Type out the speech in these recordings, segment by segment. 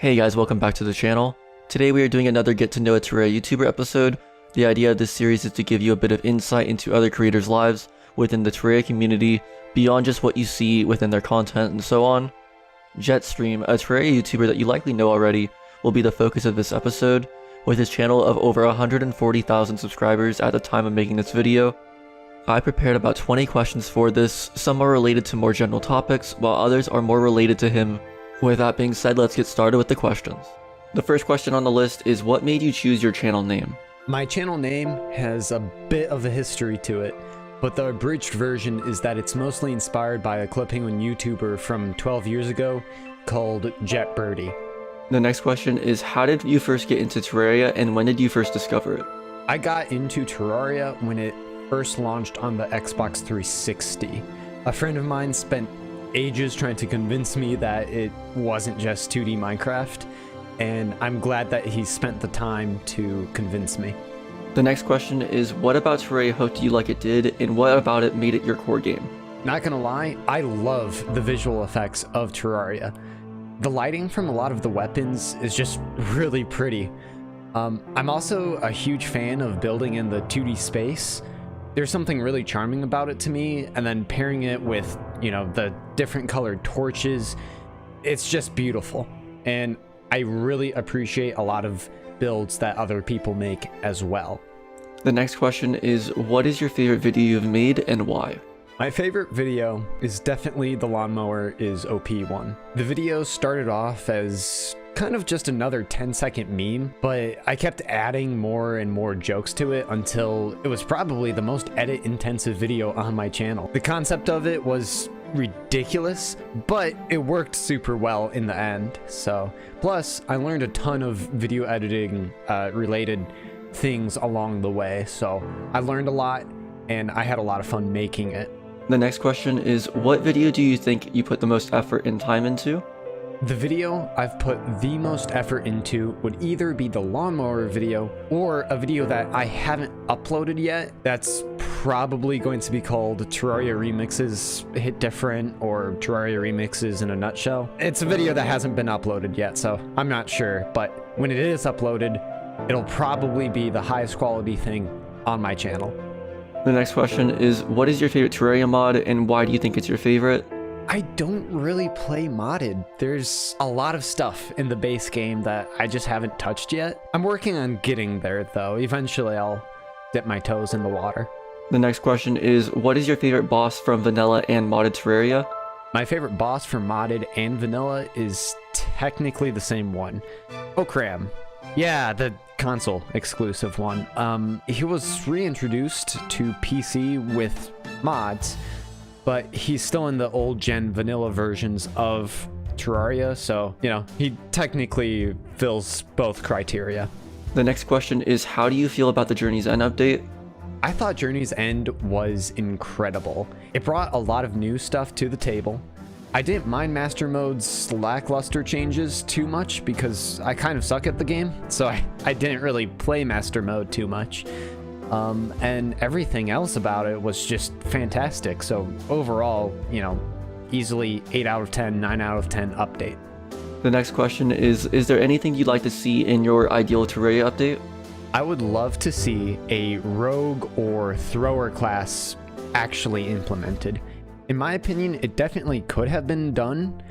Hey guys, welcome back to the channel. Today we are doing another Get to Know a Terraria YouTuber episode. The idea of this series is to give you a bit of insight into other creators' lives within the Terraria community, beyond just what you see within their content and so on. Jetstreme, a Terraria YouTuber that you likely know already, will be the focus of this episode, with his channel of over 140,000 subscribers at the time of making this video. I prepared about 20 questions for this. Some are related to more general topics, while others are more related to him. With that being said, let's get started with the questions. The first question on the list is, what made you choose your channel name? My channel name has a bit of a history to it, but the abridged version is that it's mostly inspired by a clipping on YouTuber from 12 years ago called Jetbirdie. The next question is, how did you first get into Terraria and when did you first discover it? I got into Terraria when it first launched on the Xbox 360. A friend of mine spent ages trying to convince me that it wasn't just 2D Minecraft, and I'm glad that he spent the time to convince me. The next question is, what about Terraria hoped you like it did, and what about it made it your core game? Not gonna lie, I love the visual effects of Terraria. The lighting from a lot of the weapons is just really pretty. I'm also a huge fan of building in the 2D space. There's something really charming about it to me, and then pairing it with, the different colored torches, it's just beautiful. And I really appreciate a lot of builds that other people make as well. The next question is, what is your favorite video you've made and why? My favorite video is definitely the lawnmower is OP one. The video started off as kind of just another 10-second meme, but I kept adding more and more jokes to it until it was probably the most edit-intensive video on my channel. The concept of it was ridiculous, but it worked super well in the end. So, plus I learned a ton of video editing related things along the way, so I learned a lot and I had a lot of fun making it. The next question is, what video do you think you put the most effort and time into? The video I've put the most effort into would either be the lawnmower video or a video that I haven't uploaded yet. That's probably going to be called Terraria Remixes Hit Different, or Terraria Remixes in a Nutshell. It's a video that hasn't been uploaded yet, so I'm not sure, but when it is uploaded, it'll probably be the highest quality thing on my channel. The next question is, what is your favorite Terraria mod and why do you think it's your favorite? I don't really play modded. There's a lot of stuff in the base game that I just haven't touched yet. I'm working on getting there though. Eventually I'll dip my toes in the water. The next question is, what is your favorite boss from Vanilla and Modded Terraria? My favorite boss from Modded and Vanilla is technically the same one. Okram. Yeah, the console exclusive one. He was reintroduced to PC with mods, but he's still in the old gen vanilla versions of Terraria, so, he technically fills both criteria. The next question is, how do you feel about the Journey's End update? I thought Journey's End was incredible. It brought a lot of new stuff to the table. I didn't mind Master Mode's lackluster changes too much because I kind of suck at the game, so I didn't really play Master Mode too much. And everything else about it was just fantastic. So overall, easily 8 out of 10, 9 out of 10 update. The next question is there anything you'd like to see in your ideal Terraria update? I would love to see a rogue or thrower class actually implemented. In my opinion, it definitely could have been done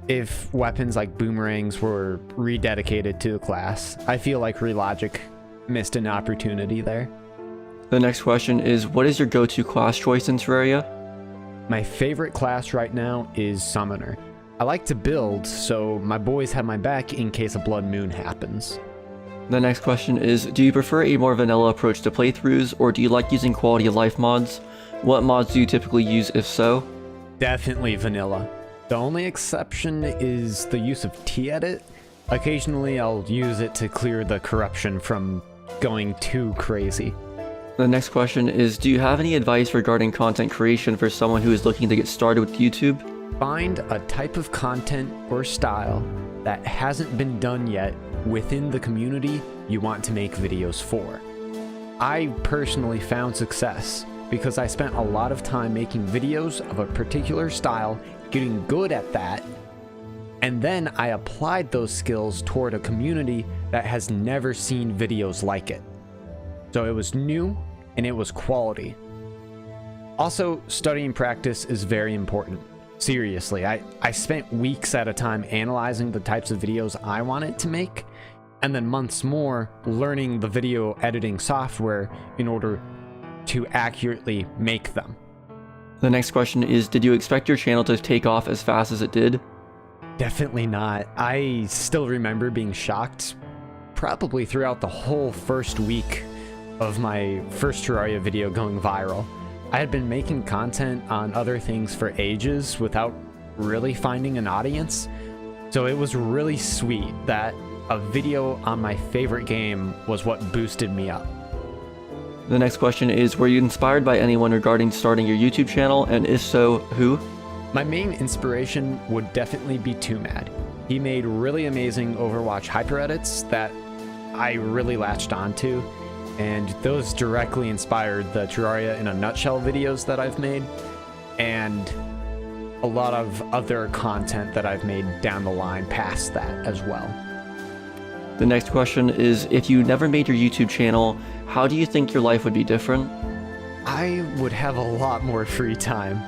if weapons like boomerangs were rededicated to the class. I feel like Relogic missed an opportunity there. The next question is, what is your go-to class choice in Terraria? My favorite class right now is Summoner. I like to build, so my boys have my back in case a Blood Moon happens. The next question is, do you prefer a more vanilla approach to playthroughs, or do you like using quality of life mods? What mods do you typically use if so? Definitely vanilla. The only exception is the use of T-Edit. Occasionally I'll use it to clear the corruption from going too crazy. The next question is, do you have any advice regarding content creation for someone who is looking to get started with YouTube? Find a type of content or style that hasn't been done yet within the community you want to make videos for. I personally found success because I spent a lot of time making videos of a particular style, getting good at that, And then I applied those skills toward a community that has never seen videos like it. So it was new and it was quality. Also, studying practice is very important. Seriously, I spent weeks at a time analyzing the types of videos I wanted to make, and then months more learning the video editing software in order to accurately make them. The next question is, did you expect your channel to take off as fast as it did? Definitely not. I still remember being shocked probably throughout the whole first week of my first Terraria video going viral. I had been making content on other things for ages without really finding an audience, so it was really sweet that a video on my favorite game was what boosted me up. The next question is, were you inspired by anyone regarding starting your YouTube channel, and if so, who? My main inspiration would definitely be Mad. He made really amazing Overwatch hyper edits that I really latched onto, and those directly inspired the Terraria in a nutshell videos that I've made, and a lot of other content that I've made down the line past that as well. The next question is, if you never made your YouTube channel, how do you think your life would be different? I would have a lot more free time.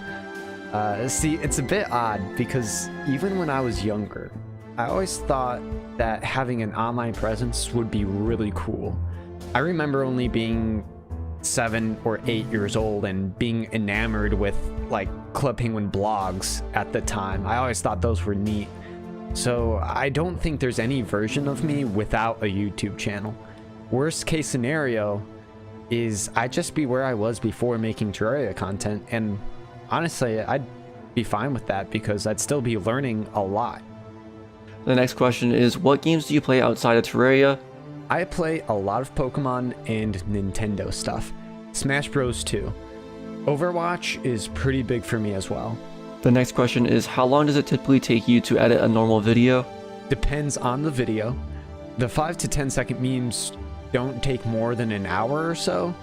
See, it's a bit odd because even when I was younger, I always thought that having an online presence would be really cool. I remember only being 7 or 8 years old and being enamored with like Club Penguin blogs at the time. I always thought those were neat. So I don't think there's any version of me without a YouTube channel. Worst case scenario is I'd just be where I was before making Terraria content, and honestly, I'd be fine with that because I'd still be learning a lot. The next question is, what games do you play outside of Terraria? I play a lot of Pokemon and Nintendo stuff. Smash Bros. 2. Overwatch is pretty big for me as well. The next question is, how long does it typically take you to edit a normal video? Depends on the video. The 5 to 10 second memes don't take more than an hour or so,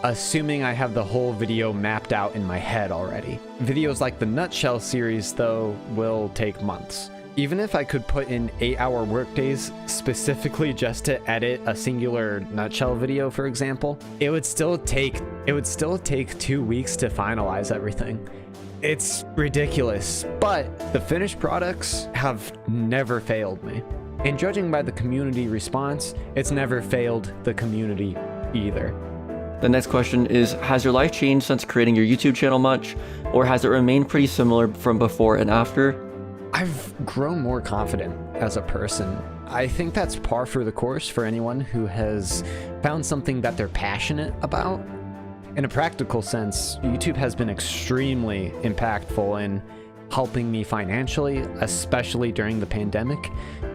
assuming I have the whole video mapped out in my head already. Videos like the Nutshell series, though, will take months. Even if I could put in 8-hour workdays specifically just to edit a singular Nutshell video, for example, it would still take 2 weeks to finalize everything. It's ridiculous, but the finished products have never failed me. And judging by the community response, it's never failed the community either. The next question is, has your life changed since creating your YouTube channel much, or has it remained pretty similar from before and after? I've grown more confident as a person. I think that's par for the course for anyone who has found something that they're passionate about. In a practical sense, YouTube has been extremely impactful in helping me financially, especially during the pandemic.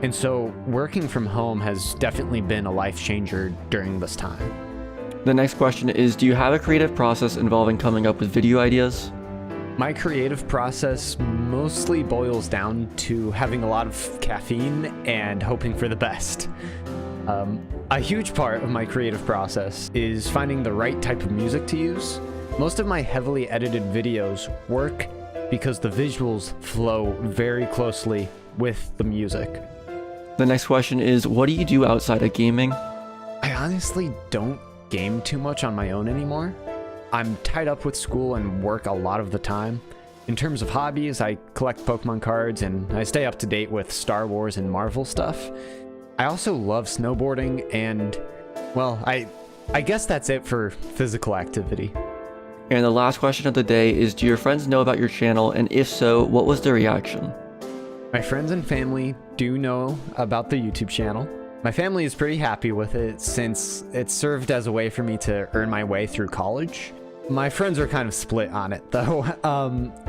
And so working from home has definitely been a life changer during this time. The next question is, do you have a creative process involving coming up with video ideas? My creative process mostly boils down to having a lot of caffeine and hoping for the best. A huge part of my creative process is finding the right type of music to use. Most of my heavily edited videos work because the visuals flow very closely with the music. The next question is, what do you do outside of gaming? I honestly don't game too much on my own anymore. I'm tied up with school and work a lot of the time. In terms of hobbies, I collect Pokemon cards and I stay up to date with Star Wars and Marvel stuff. I also love snowboarding and, well, I guess that's it for physical activity. And the last question of the day is, do your friends know about your channel, and if so, what was their reaction? My friends and family do know about the YouTube channel. My family is pretty happy with it since it served as a way for me to earn my way through college. My friends are kind of split on it though.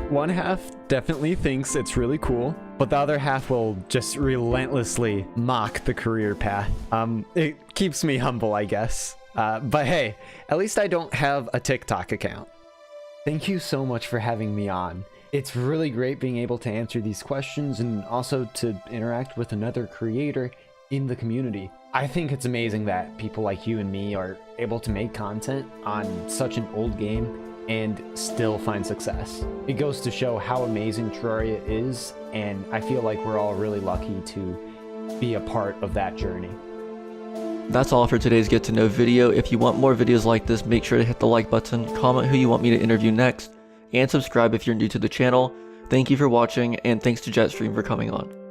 One half definitely thinks it's really cool, but the other half will just relentlessly mock the career path. It keeps me humble, I guess. But hey, at least I don't have a TikTok account. Thank you so much for having me on. It's really great being able to answer these questions and also to interact with another creator in the community. I think it's amazing that people like you and me are able to make content on such an old game and still find success. It goes to show how amazing Terraria is, and I feel like we're all really lucky to be a part of that journey. That's all for today's Get to Know video. If you want more videos like this, make sure to hit the like button, comment who you want me to interview next, and subscribe if you're new to the channel. Thank you for watching, and thanks to Jetstreme for coming on.